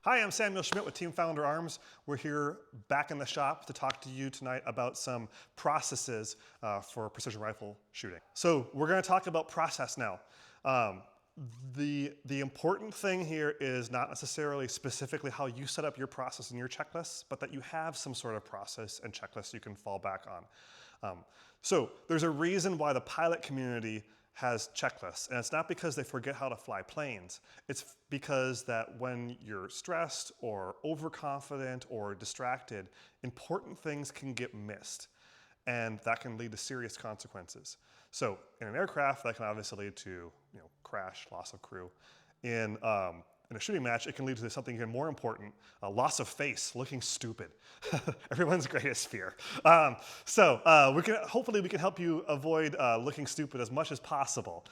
Hi, I'm Samuel Schmitt with Team Founder Arms. We're here back in the shop to talk to you tonight about some processes for precision rifle shooting. So we're going to talk about process now. The important thing here is not necessarily specifically how you set up your process and your checklists, but that you have some sort of process and checklist you can fall back on. So there's a reason why the pilot community has checklists, and it's not because they forget how to fly planes. It's because that when you're stressed or overconfident or distracted, important things can get missed, and that can lead to serious consequences. So in an aircraft, that can obviously lead to crash, loss of crew. In a shooting match, it can lead to something even more important, a loss of face, looking stupid. Everyone's greatest fear. Hopefully we can help you avoid looking stupid as much as possible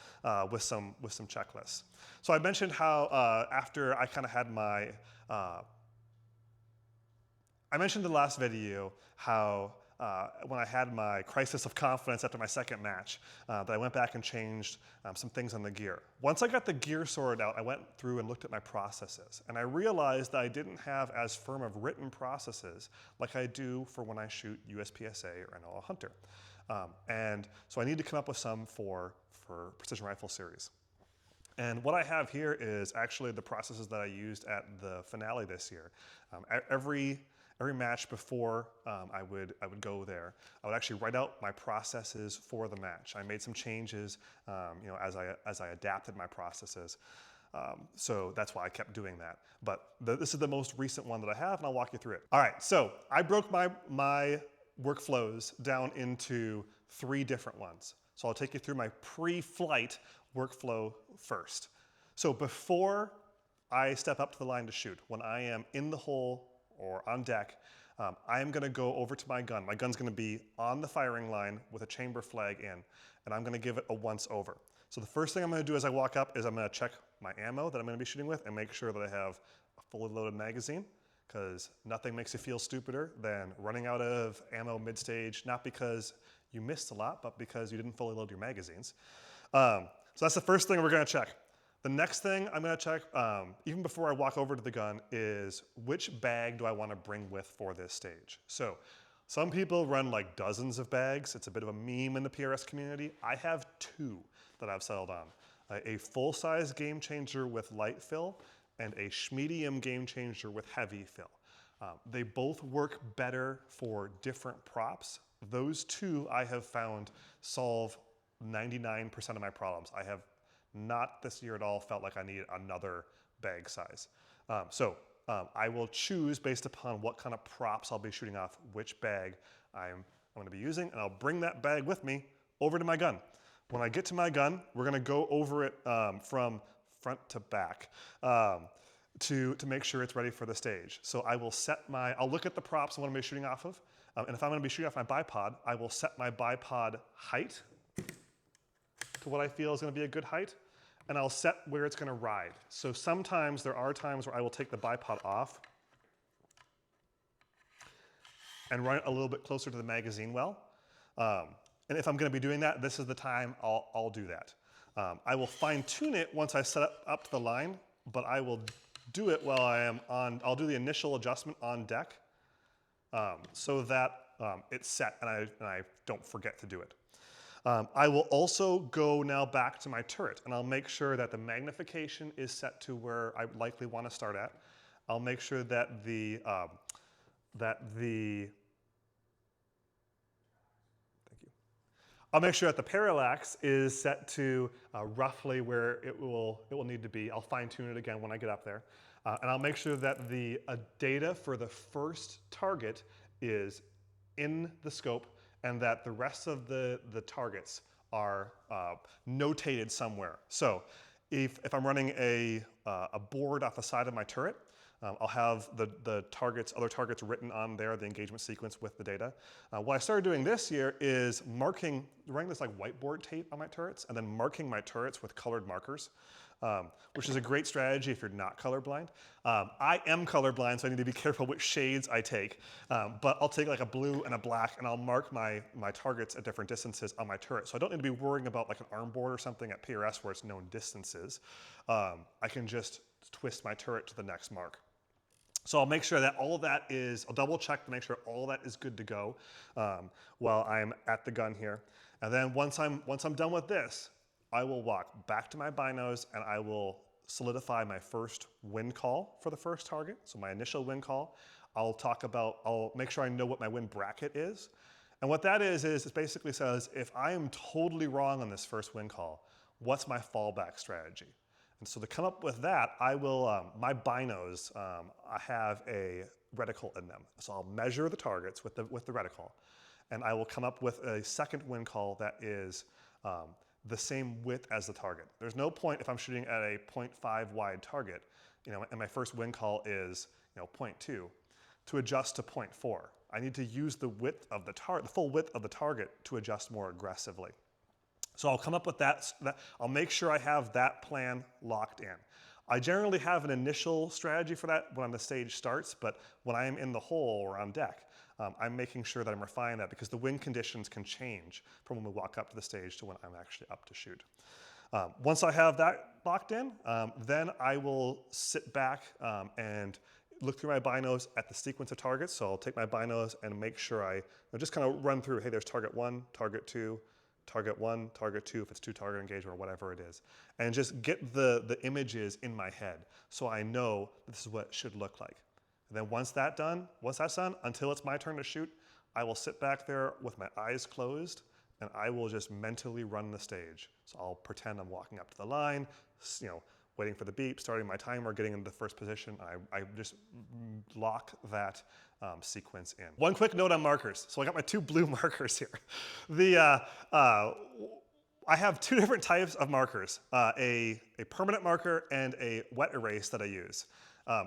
with some checklists. So I mentioned how after I kind of had my, I mentioned in the last video how when I had my crisis of confidence after my second match, that I went back and changed some things on the gear. Once I got the gear sorted out, I went through and looked at my processes. And I realized that I didn't have as firm of written processes like I do for when I shoot USPSA or NL Hunter. And so I need to come up with some for Precision Rifle Series. And what I have here is actually the processes that I used at the finale this year. Every match before I would go there, I would actually write out my processes for the match. I made some changes, as I adapted my processes. So that's why I kept doing that. But this is the most recent one that I have, and I'll walk you through it. All right, so I broke my workflows down into 3 different ones. So I'll take you through my pre-flight workflow first. So before I step up to the line to shoot, when I am in the hole or on deck, I am going to go over to my gun. My gun's going to be on the firing line with a chamber flag in, and I'm going to give it a once over. So the first thing I'm going to do as I walk up is I'm going to check my ammo that I'm going to be shooting with and make sure that I have a fully loaded magazine, because nothing makes you feel stupider than running out of ammo mid-stage, not because you missed a lot, but because you didn't fully load your magazines. So that's the first thing we're going to check. The next thing I'm going to check, even before I walk over to the gun, is which bag do I want to bring with for this stage. So some people run like dozens of bags. It's a bit of a meme in the PRS community. I have 2 that I've settled on. A full-size game changer with light fill and a medium game changer with heavy fill. They both work better for different props. Those 2 I have found solve 99% of my problems. I have not this year at all felt like I needed another bag size. I will choose based upon what kind of props I'll be shooting off, which bag I'm going to be using, and I'll bring that bag with me over to my gun. When I get to my gun, we're going to go over it from front to back to make sure it's ready for the stage. So I will I'll look at the props and what I'm going to be shooting off of, and if I'm going to be shooting off my bipod, I will set my bipod height to what I feel is going to be a good height, and I'll set where it's going to ride. So sometimes there are times where I will take the bipod off and run it a little bit closer to the magazine well. And if I'm going to be doing that, this is the time I'll do that. I will fine tune it once I set up to the line, but I will do it while I am on, I'll do the initial adjustment on deck so that it's set and I don't forget to do it. I will also go now back to my turret, and I'll make sure that the magnification is set to where I likely want to start at. I'll make sure that I'll make sure that the parallax is set to roughly where it will need to be. I'll fine tune it again when I get up there. And I'll make sure that the data for the first target is in the scope, and that the rest of the targets are notated somewhere. So if I'm running a board off the side of my turret, I'll have the other targets written on there, the engagement sequence with the data. What I started doing this year is running this like whiteboard tape on my turrets and then marking my turrets with colored markers, which is a great strategy if you're not colorblind. I am colorblind, so I need to be careful which shades I take. But I'll take like a blue and a black, and I'll mark my targets at different distances on my turret. So I don't need to be worrying about like an arm board or something at PRS where it's known distances. I can just twist my turret to the next mark. So I'll make sure that all of that is, I'll double check to make sure all that is good to go while I'm at the gun here. And then once I'm done with this, I will walk back to my binos and I will solidify my first wind call for the first target. So my initial wind call, I'll make sure I know what my wind bracket is. And what that is it basically says, if I am totally wrong on this first wind call, what's my fallback strategy? And so to come up with that, I will, my binos, I have a reticle in them. So I'll measure the targets with the reticle, and I will come up with a second wind call that is the same width as the target. There's no point if I'm shooting at a 0.5 wide target, and my first wind call is 0.2, to adjust to 0.4. I need to use the width of the target, the full width of the target, to adjust more aggressively. So I'll come up with that. I'll make sure I have that plan locked in. I generally have an initial strategy for that when the stage starts, but when I am in the hole or on deck, I'm making sure that I'm refining that because the wind conditions can change from when we walk up to the stage to when I'm actually up to shoot. Once I have that locked in, then I will sit back and look through my binos at the sequence of targets. So I'll take my binos and make sure I just kind of run through, hey, there's target 1, target 2, target 1, target 2, if it's 2-target engagement or whatever it is. And just get the images in my head so I know this is what it should look like. And then once that's done, until it's my turn to shoot, I will sit back there with my eyes closed and I will just mentally run the stage. So I'll pretend I'm walking up to the line, waiting for the beep, starting my timer, getting into the first position. I just lock that sequence in. One quick note on markers. So I got my 2 blue markers here. I have 2 different types of markers, a permanent marker and a wet erase that I use.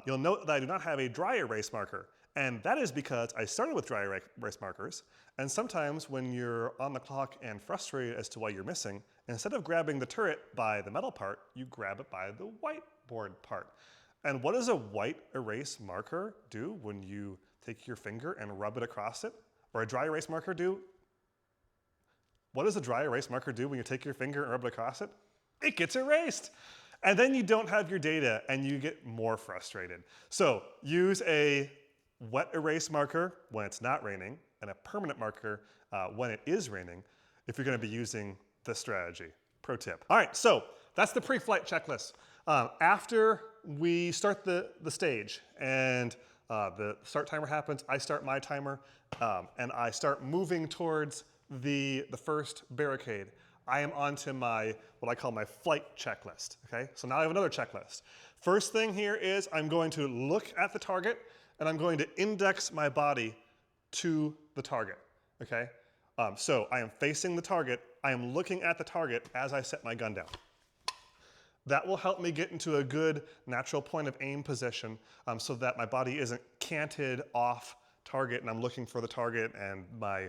You'll note that I do not have a dry erase marker, and that is because I started with dry erase markers, and sometimes when you're on the clock and frustrated as to why you're missing, instead of grabbing the turret by the metal part, you grab it by the whiteboard part. And what does a white erase marker do when you take your finger and rub it across it? Or a dry erase marker do? What does a dry erase marker do when you take your finger and rub it across it? It gets erased. And then you don't have your data and you get more frustrated. So use a wet erase marker when it's not raining and a permanent marker when it is raining if you're going to be using this strategy. Pro tip. All right, so that's the pre-flight checklist. After we start the stage and the start timer happens, I start my timer and I start moving towards the first barricade. I am onto what I call my flight checklist, okay? So now I have another checklist. First thing here is I'm going to look at the target and I'm going to index my body to the target, okay? So I am facing the target, I am looking at the target as I set my gun down. That will help me get into a good natural point of aim position so that my body isn't canted off target and I'm looking for the target and my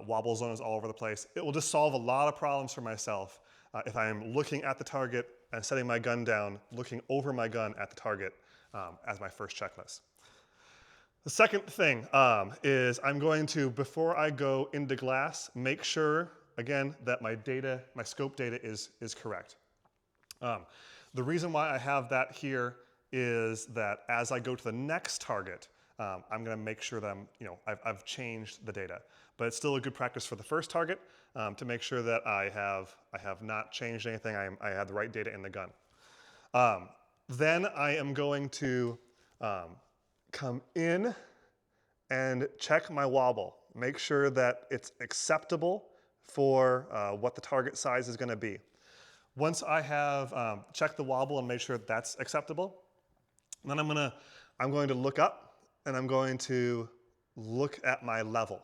wobble zone is all over the place. It will just solve a lot of problems for myself if I am looking at the target and setting my gun down, looking over my gun at the target as my first checklist. The second thing is I'm going to, before I go into glass, make sure, again, that my scope data is correct. The reason why I have that here is that as I go to the next target, I'm going to make sure that I've changed the data. But it's still a good practice for the first target to make sure that I have not changed anything. I have the right data in the gun. Then I am going to come in and check my wobble. Make sure that it's acceptable for what the target size is going to be. Once I have checked the wobble and made sure that's acceptable, then I'm going to look up and I'm going to look at my level.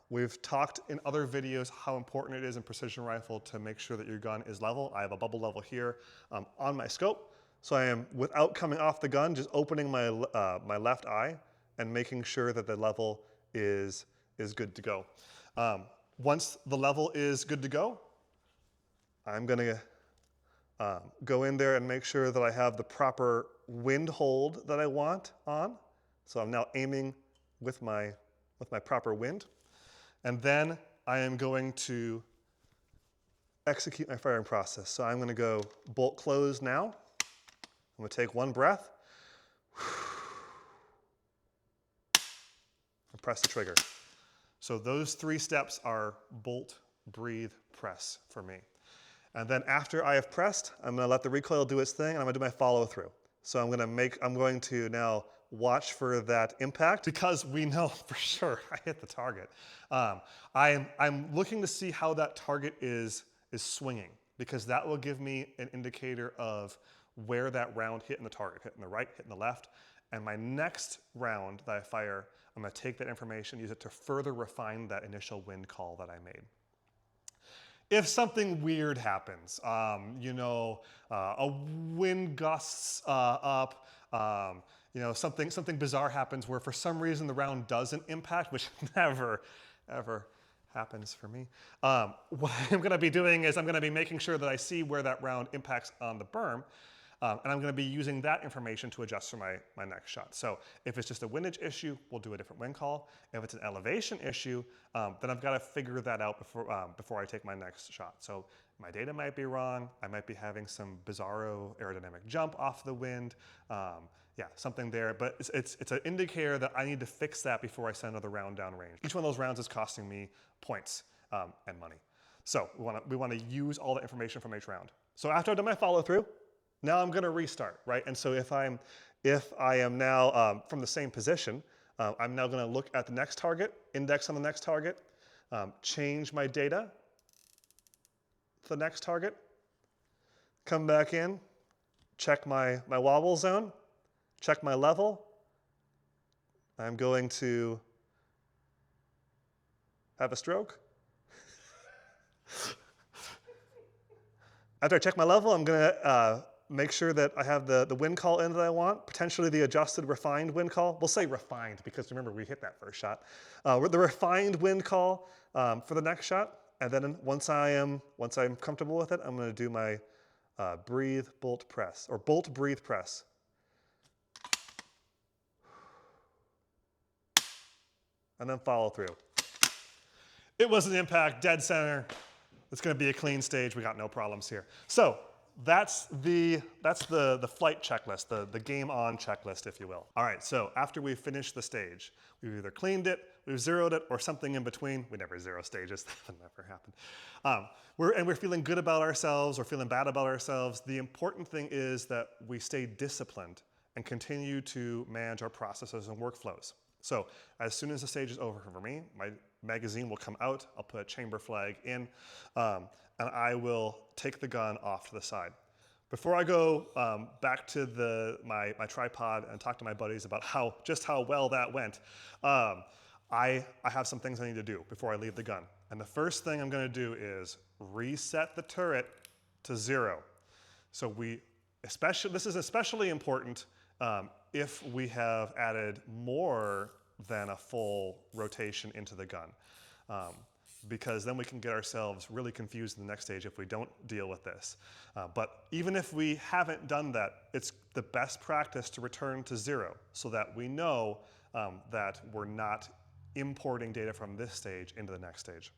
We've talked in other videos how important it is in precision rifle to make sure that your gun is level. I have a bubble level here on my scope. So I am, without coming off the gun, just opening my left eye and making sure that the level is good to go. Once the level is good to go, I'm going to go in there and make sure that I have the proper wind hold that I want on. So I'm now aiming with my proper wind. And then I am going to execute my firing process. So I'm going to go bolt close now. I'm going to take one breath. press the trigger. So those 3 steps are bolt, breathe, press for me. And then after I have pressed, I'm gonna let the recoil do its thing, and I'm gonna do my follow through. So I'm going to now watch for that impact because we know for sure I hit the target. I'm looking to see how that target is swinging, because that will give me an indicator of where that round hit in the target, hitting the right, hitting the left. And my next round that I fire, I'm gonna take that information, use it to further refine that initial wind call that I made. If something weird happens, a wind gusts up, something bizarre happens where for some reason the round doesn't impact, which never, ever happens for me. What I'm gonna be doing is I'm gonna be making sure that I see where that round impacts on the berm, and I'm gonna be using that information to adjust for my next shot. So if it's just a windage issue, we'll do a different wind call. If it's an elevation issue, then I've gotta figure that out before I take my next shot. So my data might be wrong. I might be having some bizarro aerodynamic jump off the wind. Yeah, something there, but it's an indicator that I need to fix that before I send another round downrange. Each one of those rounds is costing me points and money. So we wanna use all the information from each round. So after I've done my follow through, now I'm gonna restart, right? And so if I am now from the same position, I'm now gonna look at the next target, index on the next target, change my data to the next target, come back in, check my wobble zone, check my level. I'm going to have a stroke. After I check my level, I'm gonna make sure that I have the wind call in that I want, potentially the adjusted refined wind call. We'll say refined because remember we hit that first shot. The refined wind call for the next shot, and then once I'm comfortable with it, I'm gonna do my breathe, bolt, press, or bolt, breathe, press. And then follow through. It was an impact, dead center. It's gonna be a clean stage. We got no problems here. So that's the flight checklist, the game on checklist, if you will. All right, so after we've finished the stage, we've either cleaned it, we've zeroed it, or something in between. We never zero stages, that never happened. We're feeling good about ourselves or feeling bad about ourselves. The important thing is that we stay disciplined and continue to manage our processes and workflows. So as soon as the stage is over for me, my magazine will come out, I'll put a chamber flag in, and I will take the gun off to the side. Before I go back to my tripod and talk to my buddies about just how well that went, I have some things I need to do before I leave the gun. And the first thing I'm gonna do is reset the turret to 0. So this is especially important if we have added more than a full rotation into the gun. Because then we can get ourselves really confused in the next stage if we don't deal with this. But even if we haven't done that, it's the best practice to return to 0 so that we know that we're not importing data from this stage into the next stage.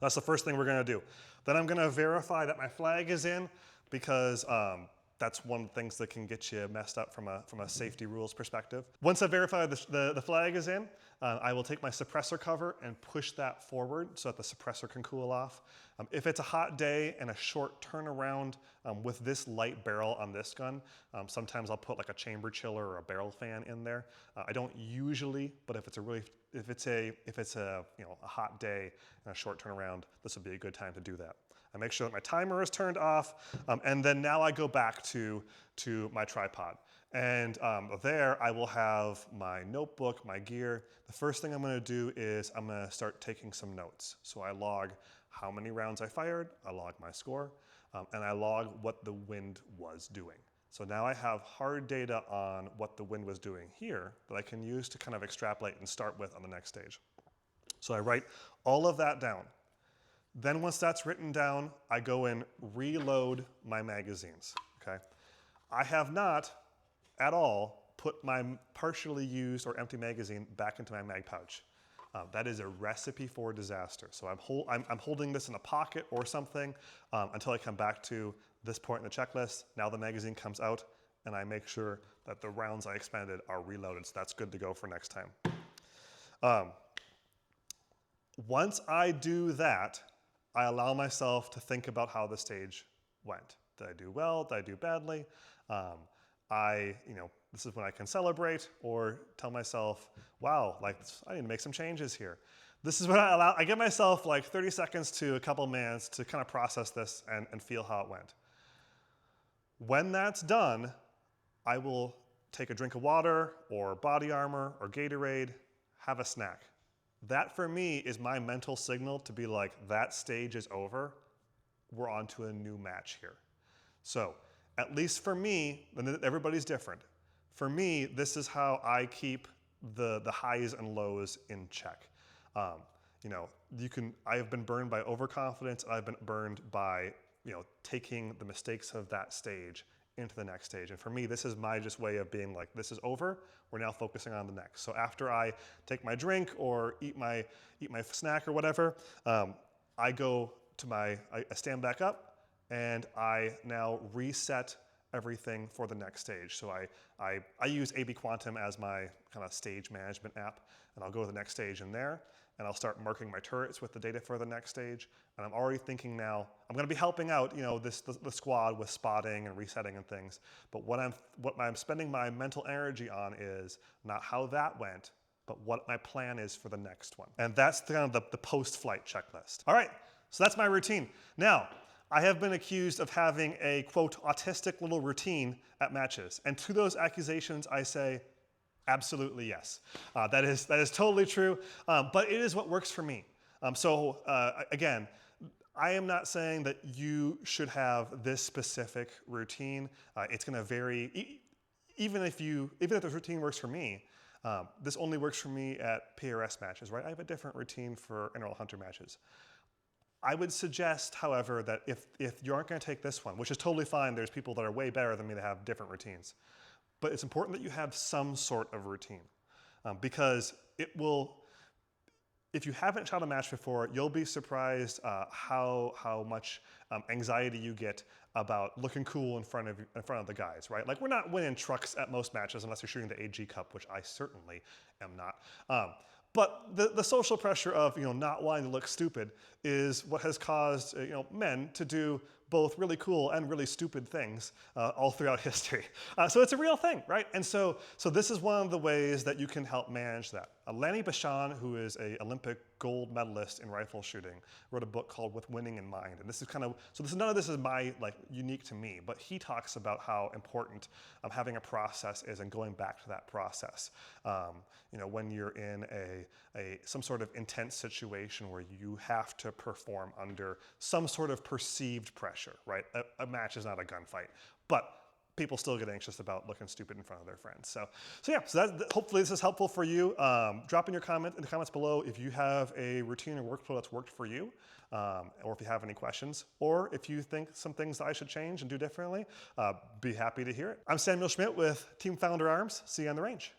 That's the first thing we're gonna do. Then I'm gonna verify that my flag is in because that's one of the things that can get you messed up from a safety rules perspective. Once I verify the flag is in, I will take my suppressor cover and push that forward so that the suppressor can cool off. If it's a hot day and a short turnaround with this light barrel on this gun, sometimes I'll put like a chamber chiller or a barrel fan in there. I don't usually, but if it's a hot day and a short turnaround, this would be a good time to do that. I make sure that my timer is turned off, and then now I go back to my tripod. And there I will have my notebook, my gear. The first thing I'm gonna do is I'm gonna start taking some notes. So I log how many rounds I fired, I log my score, and I log what the wind was doing. So now I have hard data on what the wind was doing here that I can use to kind of extrapolate and start with on the next stage. So I write all of that down. Then once that's written down, I go and reload my magazines, okay? I have not at all put my partially used or empty magazine back into my mag pouch. That is a recipe for disaster. So I'm holding this in a pocket or something until I come back to this point in the checklist. Now the magazine comes out and I make sure that the rounds I expended are reloaded. So that's good to go for next time. Once I do that, I allow myself to think about how the stage went. Did I do well? Did I do badly? This is when I can celebrate or tell myself, wow, like I need to make some changes here. This is when I give myself like 30 seconds to a couple minutes to kind of process this and feel how it went. When that's done, I will take a drink of water or body armor or Gatorade, have a snack. That for me is my mental signal to be like, that stage is over. We're on to a new match here. So at least for me, and everybody's different. For me, this is how I keep the highs and lows in check. I have been burned by overconfidence. I've been burned by taking the mistakes of that stage into the next stage. And for me, this is my just way of being like, this is over. We're now focusing on the next. So after I take my drink or eat my snack or whatever, I stand back up and I now reset everything for the next stage. So I use AB Quantum as my kind of stage management app, and I'll go to the next stage in there, and I'll start marking my turrets with the data for the next stage. And I'm already thinking now, I'm going to be helping out, the squad with spotting and resetting and things. But what I'm spending my mental energy on is not how that went, but what my plan is for the next one. And that's kind of the post-flight checklist. All right, so that's my routine. Now, I have been accused of having a, quote, autistic little routine at matches. And to those accusations, I say, absolutely yes. That is totally true, but it is what works for me. Again, I am not saying that you should have this specific routine. It's going to vary. Even if the routine works for me, this only works for me at PRS matches, right? I have a different routine for Interval Hunter matches. I would suggest, however, that if you aren't going to take this one, which is totally fine, there's people that are way better than me that have different routines. But it's important that you have some sort of routine because if you haven't shot a match before, you'll be surprised how much anxiety you get about looking cool in front of the guys, right? Like, we're not winning trucks at most matches unless you're shooting the AG Cup, which I certainly am not. But the social pressure of not wanting to look stupid is what has caused men to do both really cool and really stupid things all throughout history. So it's a real thing, right? And so this is one of the ways that you can help manage that. Lanny Bashan, who is an Olympic gold medalist in rifle shooting, wrote a book called With Winning in Mind. And this is none of this is unique to me, but he talks about how important having a process is and going back to that process. When you're in some sort of intense situation where you have to perform under some sort of perceived pressure, right? A match is not a gunfight, but people still get anxious about looking stupid in front of their friends. So hopefully this is helpful for you. Drop in your comment in the comments below if you have a routine or workflow that's worked for you, or if you have any questions, or if you think some things that I should change and do differently. Be happy to hear it. I'm Samuel Schmitt with Team Founder Arms. See you on the range.